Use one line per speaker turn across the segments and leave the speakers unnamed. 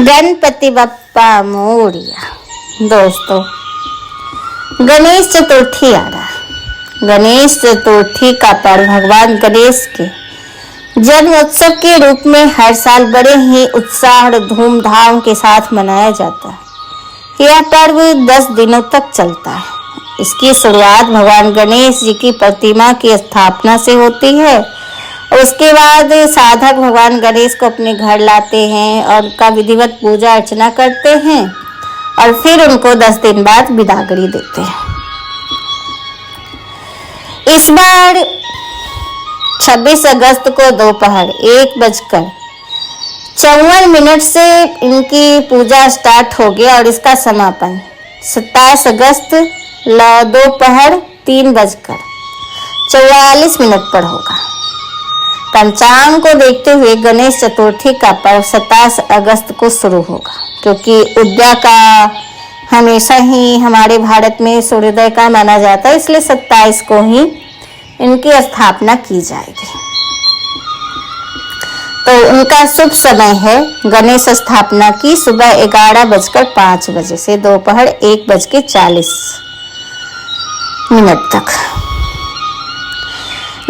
गणपति बप्पा मोरिया। दोस्तों, गणेश चतुर्थी आ रहा। गणेश चतुर्थी का पर्व भगवान गणेश के जन्म उत्सव के रूप में हर साल बड़े ही उत्साह और धूमधाम के साथ मनाया जाता है। यह पर्व 10 दिनों तक चलता है। इसकी शुरुआत भगवान गणेश जी की प्रतिमा की स्थापना से होती है। उसके बाद साधक भगवान गणेश को अपने घर लाते हैं और उनका विधिवत पूजा अर्चना करते हैं और फिर उनको 10 दिन बाद बिदागरी देते हैं। इस बार 26 अगस्त को दोपहर 1:54 से इनकी पूजा स्टार्ट होगी और इसका समापन 27 अगस्त दोपहर 3:44 पर होगा। पंचांग को देखते हुए गणेश चतुर्थी का पर्व 27 अगस्त को शुरू होगा, क्योंकि उदय का हमेशा ही हमारे भारत में सूर्योदय का माना जाता है, इसलिए 27 को ही इनकी स्थापना की जाएगी। तो उनका शुभ समय है गणेश स्थापना की सुबह 11:05 से दोपहर 1:40 तक।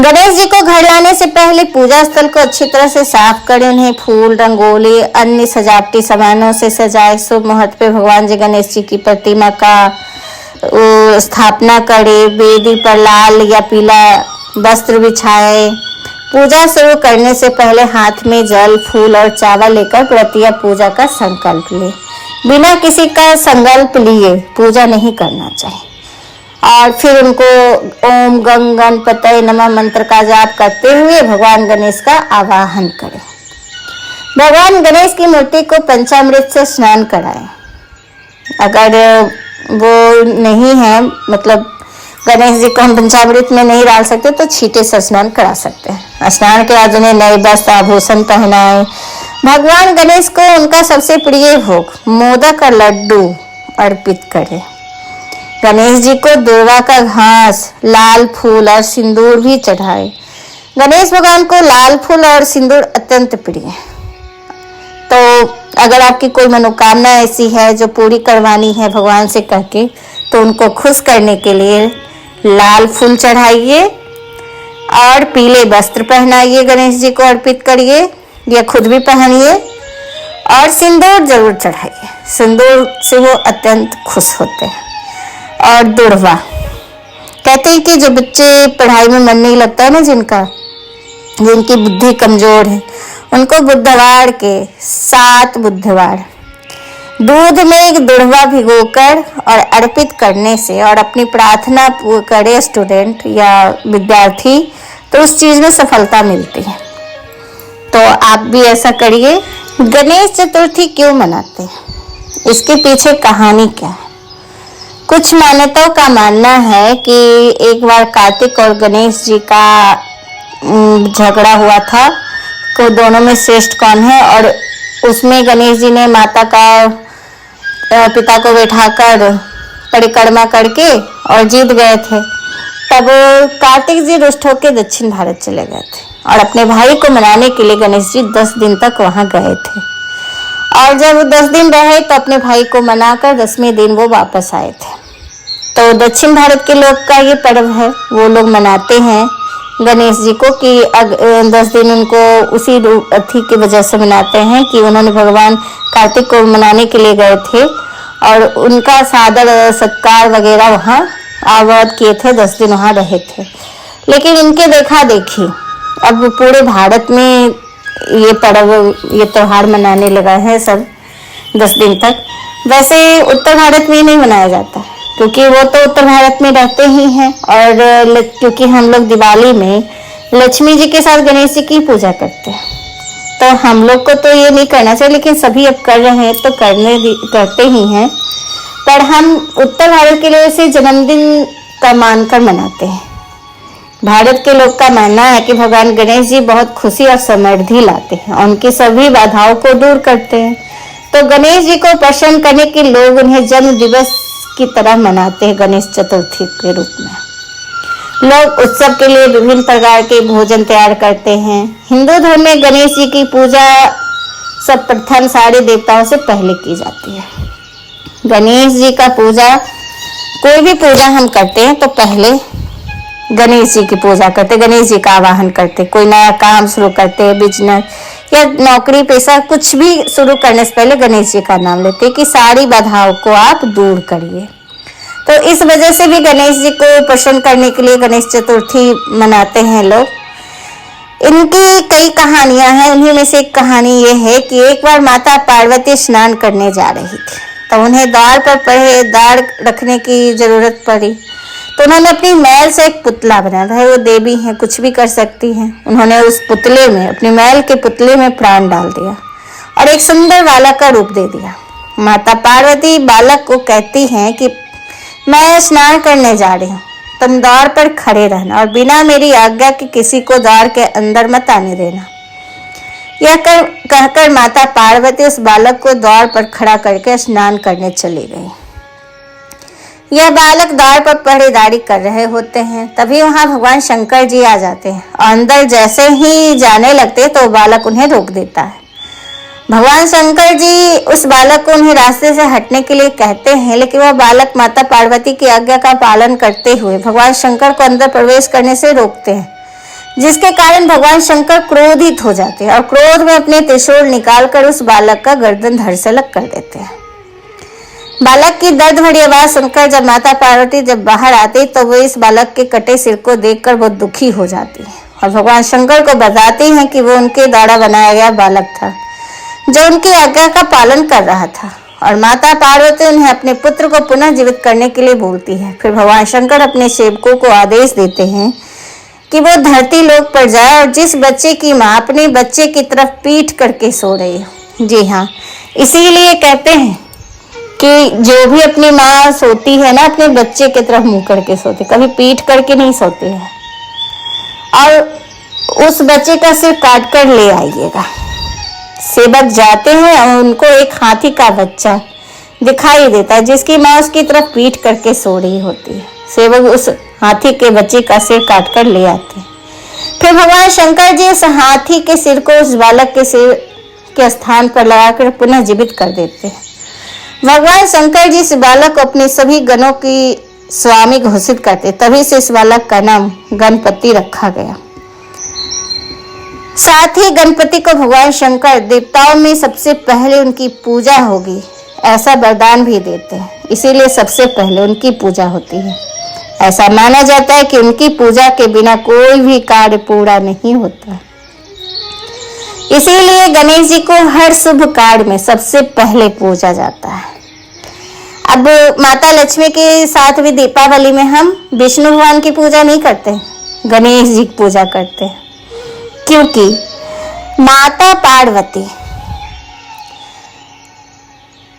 गणेश जी को घर लाने से पहले पूजा स्थल को अच्छी तरह से साफ करें। उन्हें फूल, रंगोली, अन्य सजावटी सामानों से सजाए। शुभ मुहूर्त पे भगवान जी गणेश जी की प्रतिमा का स्थापना करें। वेदी पर लाल या पीला वस्त्र बिछाए। पूजा शुरू करने से पहले हाथ में जल, फूल और चावल लेकर व्रत या पूजा का संकल्प ले। बिना किसी का संकल्प लिए पूजा नहीं करना चाहिए। और फिर उनको ओम गंग गणपतये नमः मंत्र का जाप करते हुए भगवान गणेश का आवाहन करें। भगवान गणेश की मूर्ति को पंचामृत से स्नान कराएं। अगर वो नहीं है, मतलब गणेश जी को हम पंचामृत में नहीं डाल सकते, तो छींटे से स्नान करा सकते हैं। स्नान के बाद उन्हें नए वस्त्र आभूषण पहनाएं। भगवान गणेश को उनका सबसे प्रिय भोग मोदक और लड्डू अर्पित करें। गणेश जी को दुर्वा का घास, लाल फूल और सिंदूर भी चढ़ाए। गणेश भगवान को लाल फूल और सिंदूर अत्यंत प्रिय है। तो अगर आपकी कोई मनोकामना ऐसी है जो पूरी करवानी है भगवान से कह के, तो उनको खुश करने के लिए लाल फूल चढ़ाइए और पीले वस्त्र पहनाइए, गणेश जी को अर्पित करिए या खुद भी पहनिए और सिंदूर जरूर चढ़ाइए। सिंदूर से वो अत्यंत खुश होते हैं। और दुर्वा, कहते हैं कि जो बच्चे पढ़ाई में मन नहीं लगता है ना, जिनकी बुद्धि कमजोर है, उनको बुधवार के 7 बुधवार दूध में एक दुर्वा भिगोकर और अर्पित करने से और अपनी प्रार्थना करे स्टूडेंट या विद्यार्थी, तो उस चीज में सफलता मिलती है। तो आप भी ऐसा करिए। गणेश चतुर्थी क्यों मनाते हैं, इसके पीछे कहानी क्या है? कुछ मान्यताओं का मानना है कि एक बार कार्तिक और गणेश जी का झगड़ा हुआ था, तो दोनों में श्रेष्ठ कौन है, और उसमें गणेश जी ने माता का पिता को बैठाकर परिक्रमा करके और जीत गए थे। तब कार्तिक जी रुष्ट होकर दक्षिण भारत चले गए थे और अपने भाई को मनाने के लिए गणेश जी 10 दिन तक वहां गए थे। और जब 10 दिन रहे तो अपने भाई को मनाकर 10वें दिन वो वापस आए थे। तो दक्षिण भारत के लोग का ये पर्व है, वो लोग मनाते हैं गणेश जी को कि 10 दिन उनको उसी अथी की वजह से मनाते हैं कि उन्होंने भगवान कार्तिक को मनाने के लिए गए थे और उनका सादर सत्कार वगैरह वहाँ आवाद किए थे, 10 दिन वहाँ रहे थे। लेकिन इनके देखा देखी अब पूरे भारत में ये पर्व, ये त्योहार मनाने लगा है सब 10 दिन तक। वैसे उत्तर भारत में नहीं मनाया जाता, क्योंकि वो तो उत्तर भारत में रहते ही हैं। और क्योंकि हम लोग दिवाली में लक्ष्मी जी के साथ गणेश जी की पूजा करते हैं, तो हम लोग को तो ये नहीं करना चाहिए, लेकिन सभी अब कर रहे हैं तो करते ही हैं। पर हम उत्तर भारत के लोग इसे जन्मदिन का मानकर मनाते हैं। भारत के लोग का मानना है कि भगवान गणेश जी बहुत खुशी और समृद्धि लाते हैं और उनकी सभी बाधाओं को दूर करते हैं। तो गणेश जी को प्रसन्न करने के लोग उन्हें जन्म दिवस की तरह मनाते हैं। गणेश चतुर्थी के रूप में लोग उत्सव के लिए विभिन्न प्रकार के भोजन तैयार करते हैं। हिंदू धर्म में गणेश जी की पूजा सब प्रथम सारे देवताओं से पहले की जाती है। गणेश जी का पूजा, कोई भी पूजा हम करते हैं तो पहले गणेश जी की पूजा करते, गणेश जी का आवाहन करते। कोई नया काम शुरू करते, बिजनेस या नौकरी पेशा कुछ भी शुरू करने से पहले गणेश जी का नाम लेते कि सारी बाधाओं को आप दूर करिए। तो इस वजह से भी गणेश जी को प्रसन्न करने के लिए गणेश चतुर्थी मनाते हैं लोग। इनकी कई कहानियां हैं, उन्हीं में से एक कहानी ये है कि एक बार माता पार्वती स्नान करने जा रही थी, तो उन्हें द्वार पर पहरेदार रखने की जरूरत पड़ी। तो उन्होंने अपनी मैल से एक पुतला बनाया, भाई वो देवी हैं, कुछ भी कर सकती हैं। उन्होंने उस पुतले में, अपनी मैल के पुतले में प्राण डाल दिया और एक सुंदर बालक का रूप दे दिया। माता पार्वती बालक को कहती हैं कि मैं स्नान करने जा रही हूँ, तुम द्वार पर खड़े रहना और बिना मेरी आज्ञा के किसी को द्वार के अंदर मत आने देना। यह कहकर माता पार्वती उस बालक को द्वार पर खड़ा करके स्नान करने चली गई। यह बालक द्वार पर पहरेदारी कर रहे होते हैं, तभी वहां भगवान शंकर जी आ जाते हैं और अंदर जैसे ही जाने लगते तो बालक उन्हें रोक देता है। भगवान शंकर जी उस बालक को उन्हें रास्ते से हटने के लिए कहते हैं, लेकिन वह बालक माता पार्वती की आज्ञा का पालन करते हुए भगवान शंकर को अंदर प्रवेश करने से रोकते हैं, जिसके कारण भगवान शंकर क्रोधित हो जाते हैं और क्रोध में अपने त्रिशूल निकालकर उस बालक का गर्दन धड़सलग कर देते हैं। बालक की दर्द भरी आवाज सुनकर जब माता पार्वती जब बाहर आती तो वो इस बालक के कटे सिर को देखकर बहुत दुखी हो जाती है और भगवान शंकर को बताती हैं कि वो उनके द्वारा बनाया गया बालक था जो उनकी आज्ञा का पालन कर रहा था। और माता पार्वती उन्हें अपने पुत्र को पुनः जीवित करने के लिए बोलती है। फिर भगवान शंकर अपने सेवकों को आदेश देते हैं कि वो धरती लोक पर जाए और जिस बच्चे की माँ अपने बच्चे की तरफ पीठ करके सो रही है, जी हाँ, इसीलिए कहते हैं कि जो भी अपनी माँ सोती है ना, अपने बच्चे की तरफ मुंह करके सोती, कभी पीठ करके नहीं सोती है। और उस बच्चे का सिर काट कर ले आइएगा। सेवक जाते हैं और उनको एक हाथी का बच्चा दिखाई देता है जिसकी माँ उसकी तरफ पीठ करके सो रही होती है। सेवक उस हाथी के बच्चे का सिर काट कर ले आते हैं। फिर भगवान शंकर जी उस हाथी के सिर को उस बालक के सिर के स्थान पर लगाकर पुनः जीवित कर देते हैं। भगवान शंकर जी इस बालक को अपने सभी गणों की स्वामी घोषित करते, तभी से इस बालक का नाम गणपति रखा गया। साथ ही गणपति को भगवान शंकर देवताओं में सबसे पहले उनकी पूजा होगी ऐसा वरदान भी देते हैं, इसीलिए सबसे पहले उनकी पूजा होती है। ऐसा माना जाता है कि उनकी पूजा के बिना कोई भी कार्य पूरा नहीं होता। इसीलिए गणेश जी को हर शुभ कार्य में सबसे पहले पूजा जाता है। अब माता लक्ष्मी के साथ भी दीपावली में हम विष्णु भगवान की पूजा नहीं करते, गणेश जी की पूजा करते हैं, क्योंकि माता पार्वती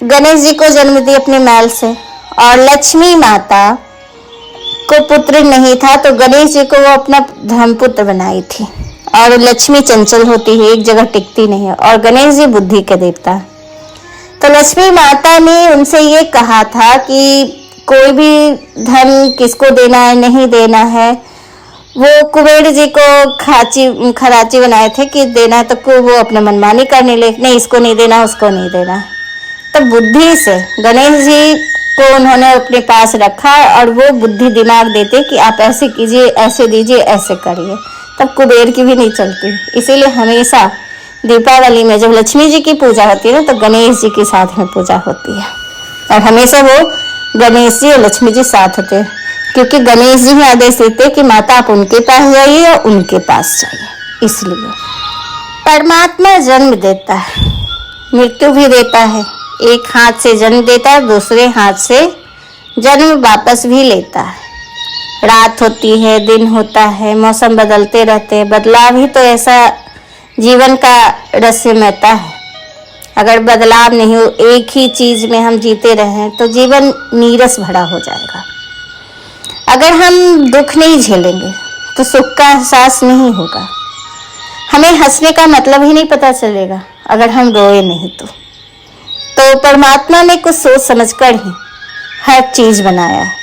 गणेश जी को जन्म दी अपने मैल से और लक्ष्मी माता को पुत्र नहीं था तो गणेश जी को वो अपना धर्मपुत्र बनाई थी। और लक्ष्मी चंचल होती है, एक जगह टिकती नहीं है, और गणेश जी बुद्धि के देवता। तो लक्ष्मी माता ने उनसे ये कहा था कि कोई भी धन किसको देना है नहीं देना है। वो कुबेर जी को खराची बनाए थे कि देना, तो वो अपना मनमानी करने लगे, नहीं इसको नहीं देना उसको नहीं देना। तो बुद्धि से गणेश जी को उन्होंने अपने पास रखा और वो बुद्धि दिमाग देते कि आप ऐसे कीजिए, ऐसे दीजिए, ऐसे करिए, तब कुबेर की भी नहीं चलती। इसीलिए हमेशा दीपावली में जब लक्ष्मी जी की पूजा होती है ना, तो गणेश जी के साथ में पूजा होती है और हमेशा वो गणेश जी और लक्ष्मी जी साथ होते हैं, क्योंकि गणेश जी ही आदेश देते हैं कि माता आप उनके पास जाइए और उनके पास जाइए। इसलिए परमात्मा जन्म देता है, मृत्यु भी देता है, एक हाथ से जन्म देता है, दूसरे हाथ से जन्म वापस भी लेता है। रात होती है, दिन होता है, मौसम बदलते रहते हैं, बदलाव ही तो ऐसा जीवन का रहस्यमयता है। अगर बदलाव नहीं हो, एक ही चीज में हम जीते रहें तो जीवन नीरस भरा हो जाएगा। अगर हम दुख नहीं झेलेंगे तो सुख का एहसास नहीं होगा। हमें हंसने का मतलब ही नहीं पता चलेगा अगर हम रोए नहीं तो परमात्मा ने कुछ सोच समझकर ही हर चीज बनाया है।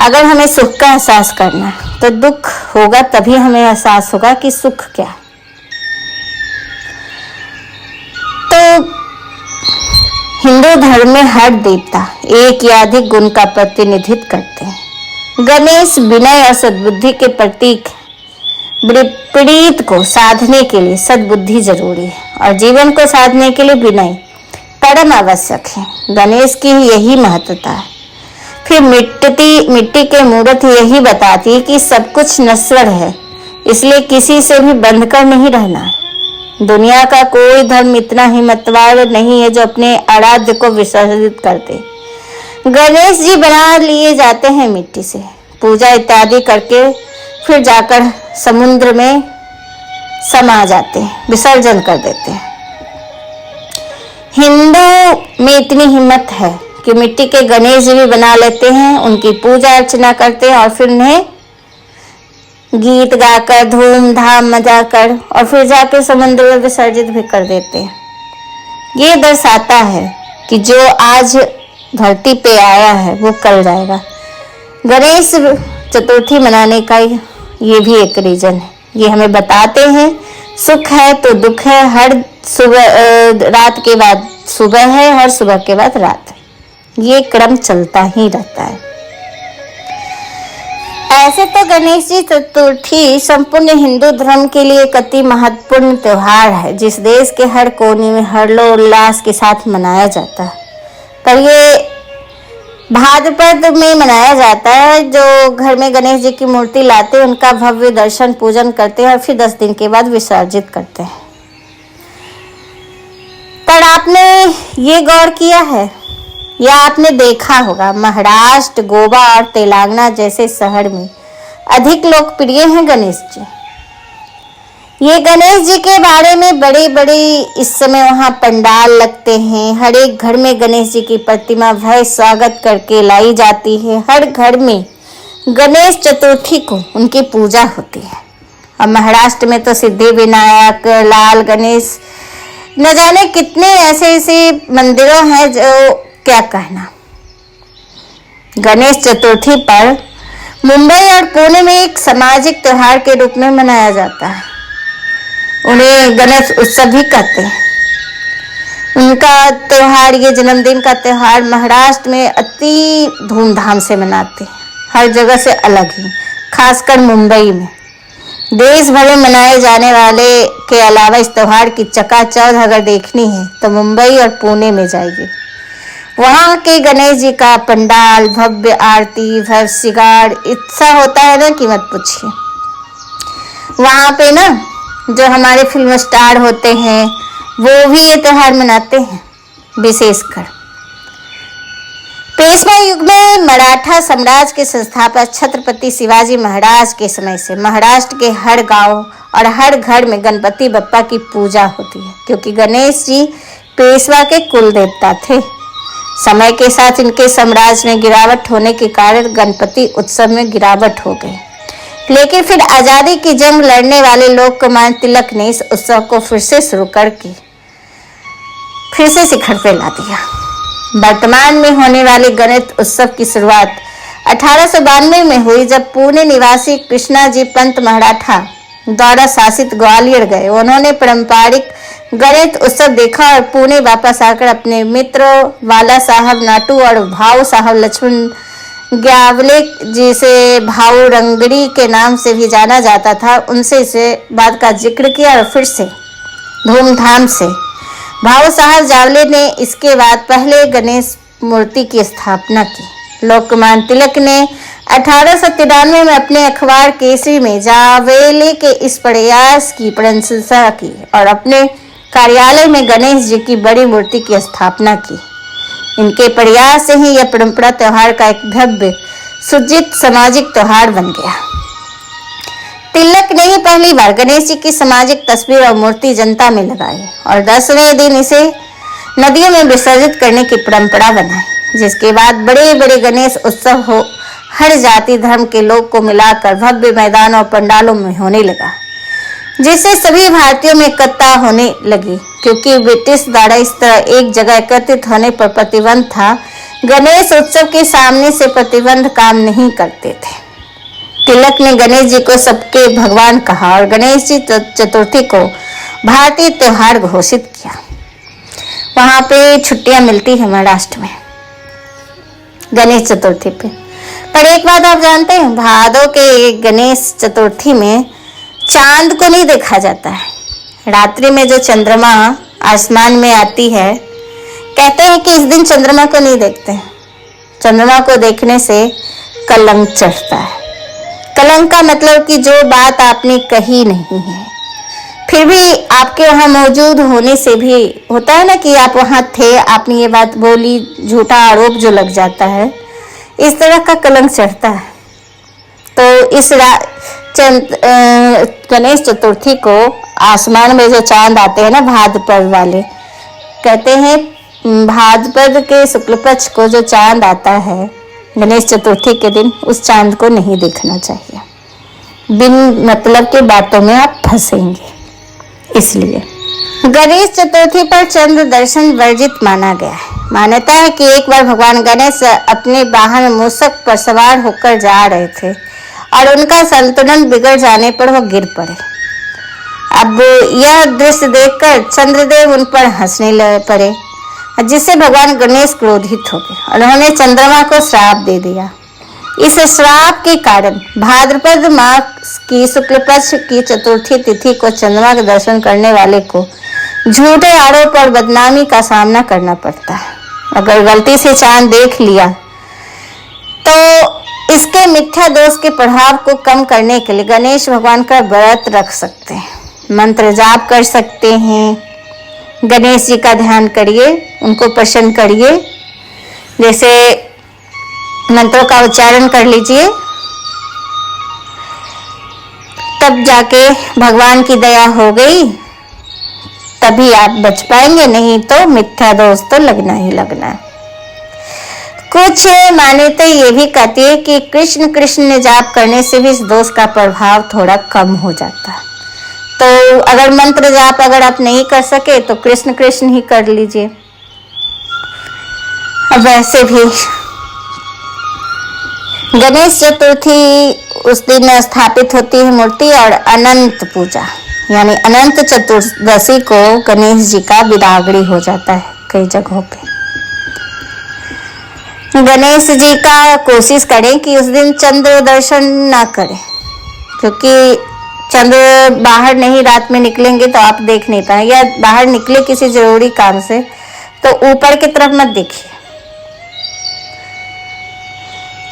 अगर हमें सुख का एहसास करना है तो दुख होगा, तभी हमें एहसास होगा कि सुख क्या है। हिंदू धर्म में हर देवता एक या अधिक गुण का प्रतिनिधित्व करते हैं। गणेश विनय और सद्बुद्धि के प्रतीक। विपरीत को साधने के लिए सद्बुद्धि जरूरी है और जीवन को साधने के लिए विनय परम आवश्यक है। गणेश की यही महत्वता है। फिर मिट्टी के मूर्त यही बताती है कि सब कुछ नश्वर है, इसलिए किसी से भी बंध कर नहीं रहना है। दुनिया का कोई धर्म इतना हिम्मतवान नहीं है जो अपने आराध्य को विसर्जित कर दे। गणेश जी बना लिए जाते हैं मिट्टी से, पूजा इत्यादि करके फिर जाकर समुद्र में समा जाते हैं, विसर्जन कर देते हैं। हिंदू में इतनी हिम्मत है कि मिट्टी के गणेश जी भी बना लेते हैं, उनकी पूजा अर्चना करते हैं और फिर उन्हें गीत गाकर धूमधाम मजा कर और फिर जाकर समुद्र में विसर्जित भी कर देते हैं। ये दर्शाता है कि जो आज धरती पे आया है वो कल जाएगा। गणेश चतुर्थी मनाने का ये भी एक रीजन है। ये हमें बताते हैं सुख है तो दुख है, हर सुबह रात के बाद सुबह है, हर सुबह के बाद रात है। ये क्रम चलता ही रहता है। ऐसे तो गणेश जी चतुर्थी संपूर्ण हिंदू धर्म के लिए एक अति महत्वपूर्ण त्योहार है, जिस देश के हर कोने में हर्षोल्लास के साथ मनाया जाता है। पर ये भाद्रपद में मनाया जाता है। जो घर में गणेश जी की मूर्ति लाते हैं उनका भव्य दर्शन पूजन करते हैं और फिर 10 दिन के बाद विसर्जित करते हैं। पर आपने ये गौर किया है या आपने देखा होगा, महाराष्ट्र, गोवा और तेलंगाना जैसे शहर में अधिक लोकप्रिय हैं गणेश जी। ये गणेश जी के बारे में बड़े बड़े इस समय वहाँ पंडाल लगते हैं। हर एक घर में गणेश जी की प्रतिमा भव्य स्वागत करके लाई जाती है। हर घर में गणेश चतुर्थी को उनकी पूजा होती है। और महाराष्ट्र में तो सिद्धि विनायक, लाल गणेश, न जाने कितने ऐसे मंदिरों हैं जो क्या कहना। गणेश चतुर्थी पर मुंबई और पुणे में एक सामाजिक त्योहार के रूप में मनाया जाता है। उन्हें गणेश उत्सव भी कहते हैं। उनका त्योहार, ये जन्मदिन का त्योहार महाराष्ट्र में अति धूमधाम से मनाते हैं, हर जगह से अलग ही, खासकर मुंबई में। देश भर में मनाए जाने वाले के अलावा इस त्योहार की चकाचौंध अगर देखनी है तो मुंबई और पुणे में जाइए। वहाँ के गणेश जी का पंडाल, भव्य आरती, भव्य श्रृंगार इतना होता है ना कि मत पूछिए। वहाँ पे ना जो हमारे फिल्म स्टार होते हैं वो भी ये त्योहार मनाते हैं। विशेषकर पेशवा युग में मराठा साम्राज्य के संस्थापक छत्रपति शिवाजी महाराज के समय से महाराष्ट्र के हर गांव और हर घर में गणपति बप्पा की पूजा होती है, क्योंकि गणेश जी पेशवा के कुल देवता थे। समय के साथ इनके साम्राज्य में गिरावट होने के कारण गणपति उत्सव में गिरावट हो गई, लेकिन फिर आजादी की जंग लड़ने वाले लोकमान्य तिलक ने इस उत्सव को फिर से शुरू करके फिर से शिखर पे ला दिया। वर्तमान में होने वाले गणेश उत्सव की शुरुआत 1892 में हुई, जब पुणे निवासी कृष्णाजी पंत मराठा द्वारा शासित ग्वालियर गए। उन्होंने पारंपरिक गणेश उत्सव देखा और पुणे वापस आकर अपने मित्र वाला साहब नाटू और भाऊ साहब लक्ष्मण ग्यावले, जिसे भाऊ रंगड़ी के नाम से भी जाना जाता था, उनसे इसे बात का जिक्र किया और फिर से धूमधाम से भाऊ साहब जावले ने इसके बाद पहले गणेश मूर्ति की स्थापना की। लोकमान्य तिलक ने 1893 में अपने अखबार केसरी में जावेले के इस प्रयास की प्रशंसा की और अपने कार्यालय में गणेश जी की बड़ी मूर्ति की स्थापना की। इनके प्रयास से ही यह परंपरा त्योहार का एक भव्य सुजित सामाजिक त्योहार बन गया। तिलक ने ही पहली बार गणेश जी की सामाजिक तस्वीर और मूर्ति जनता में लगाई और 10वें दिन इसे नदियों में विसर्जित करने की परंपरा बनाई, जिसके बाद बड़े बड़े गणेश उत्सव हो हर जाति धर्म के लोग को मिलाकर भव्य मैदानों और पंडालों में होने लगा, जिससे सभी भारतीयों में एकता होने लगी। क्योंकि ब्रिटिश द्वारा इस तरह एक जगह एकत्रित होने पर प्रतिबंध था, गणेश उत्सव के सामने से प्रतिबंध काम नहीं करते थे। तिलक ने गणेश जी को सबके भगवान कहा और गणेश जी चतुर्थी को भारतीय त्योहार घोषित किया। वहां पे छुट्टियां मिलती है महाराष्ट्र में गणेश चतुर्थी पे। पर एक बात आप जानते हैं, भादों के गणेश चतुर्थी में चांद को नहीं देखा जाता है। रात्रि में जो चंद्रमा आसमान में आती है, कहते हैं कि इस दिन चंद्रमा को नहीं देखते हैं। चंद्रमा को देखने से कलंक चढ़ता है। कलंक का मतलब कि जो बात आपने कही नहीं है, फिर भी आपके वहां मौजूद होने से भी होता है ना कि आप वहां थे, आपने ये बात बोली, झूठा आरोप जो लग जाता है, इस तरह का कलंक चढ़ता है। तो इस गणेश चतुर्थी को आसमान में जो चांद आते हैं ना, भाद्रपद वाले, कहते हैं भाद्रपद के शुक्ल पक्ष को जो चांद आता है गणेश चतुर्थी के दिन, उस चांद को नहीं देखना चाहिए। बिन मतलब के बातों में आप फंसेंगे। इसलिए गणेश चतुर्थी पर चंद्र दर्शन वर्जित माना गया है। मान्यता है कि एक बार भगवान गणेश अपने वाहन मूषक पर सवार होकर जा रहे थे और उनका संतुलन बिगड़ जाने पर वो गिर पड़े। अब यह दृश्य देखकर चंद्रदेव उन पर हंसने पड़े, जिससे भगवान गणेश क्रोधित हो गए और उन्होंने चंद्रमा को श्राप दे दिया। इस श्राप के कारण भाद्रपद मास की शुक्ल पक्ष की चतुर्थी तिथि को चंद्रमा के दर्शन करने वाले को झूठे आरोप और बदनामी का सामना करना पड़ता है। अगर गलती से चांद देख लिया तो इसके मिथ्या दोष के प्रभाव को कम करने के लिए गणेश भगवान का व्रत रख सकते हैं, मंत्र जाप कर सकते हैं, गणेश जी का ध्यान करिए, उनको प्रसन्न करिए। जैसे मंत्रों का उच्चारण कर लीजिए, तब जाके भगवान की दया हो गई, तभी आप बच पाएंगे, नहीं तो मिथ्या दोष तो लगना ही लगना है। कुछ मान्यता ये भी कहती है कि कृष्ण कृष्ण जाप करने से भी इस दोष का प्रभाव थोड़ा कम हो जाता है। तो अगर मंत्र जाप अगर आप नहीं कर सके तो कृष्ण कृष्ण ही कर लीजिए। अब वैसे भी गणेश चतुर्थी उस दिन स्थापित होती है मूर्ति, और अनंत पूजा यानी अनंत चतुर्दशी को गणेश जी का बिदागड़ी हो जाता है कई जगहों पे। गणेश जी का कोशिश करें कि उस दिन चंद्र दर्शन ना करें, क्योंकि चंद्र बाहर नहीं, रात में निकलेंगे तो आप देख नहीं पाए, या बाहर निकले किसी जरूरी काम से तो ऊपर की तरफ मत देखिए।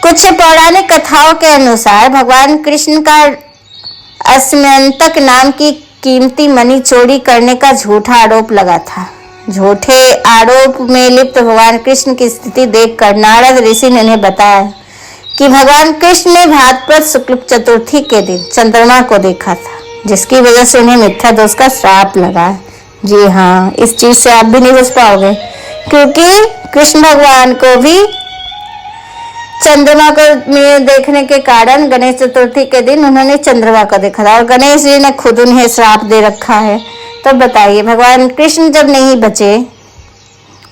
कुछ पौराणिक कथाओं के अनुसार भगवान कृष्ण का अस्मयंतक नाम की कीमती मणि चोरी करने का झूठा आरोप लगा था। झूठे आरोप में लिप्त भगवान कृष्ण की स्थिति देखकर नारद ऋषि ने उन्हें बताया कि भगवान कृष्ण ने भाद्रपद शुक्ल चतुर्थी के दिन चंद्रमा को देखा था, जिसकी वजह से उन्हें मिथ्या दोष का श्राप लगा। जी हाँ, इस चीज से आप भी नहीं बच पाओगे, क्योंकि कृष्ण भगवान को भी चंद्रमा को देखने के कारण गणेश चतुर्थी के दिन उन्होंने चंद्रमा को देखा था, और गणेश जी ने खुद उन्हें श्राप दे रखा है। तो बताइए, भगवान कृष्ण जब नहीं बचे,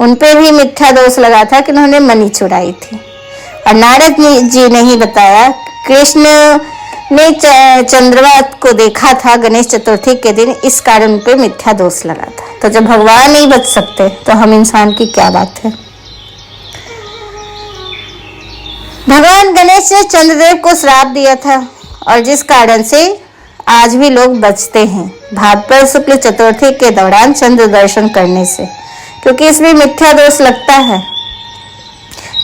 उनपे भी मिथ्या दोष लगा था कि उन्होंने मणि चुराई थी, और नारद जी ने ही बताया कृष्ण ने चंद्रमा को देखा था गणेश चतुर्थी के दिन, इस कारण पे मिथ्या दोष लगा था। तो जब भगवान नहीं बच सकते तो हम इंसान की क्या बात है। भगवान गणेश ने चंद्रदेव को श्राप दिया था, और जिस कारण से आज भी लोग बचते हैं भाद्रपद शुक्ल चतुर्थी के दौरान चंद्र दर्शन करने से, क्योंकि इसमें मिथ्या दोष लगता है।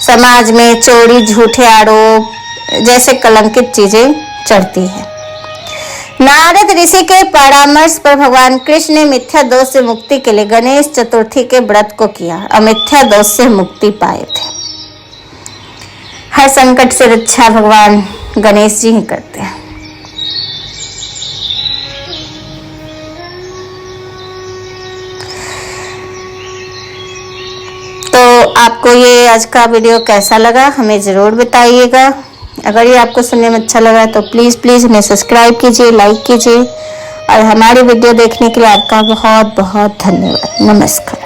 समाज में चोरी, झूठे आरोप जैसे कलंकित चीजें चढ़ती है। नारद ऋषि के परामर्श पर भगवान कृष्ण ने मिथ्या दोष से मुक्ति के लिए गणेश चतुर्थी के व्रत को किया और मिथ्या दोष से मुक्ति पाए थे। हर संकट से रक्षा भगवान गणेश जी ही करते हैं। तो आपको ये आज का वीडियो कैसा लगा हमें ज़रूर बताइएगा। अगर ये आपको सुनने में अच्छा लगा तो प्लीज़ हमें सब्सक्राइब कीजिए, लाइक कीजिए, और हमारी वीडियो देखने के लिए आपका बहुत बहुत धन्यवाद। नमस्कार।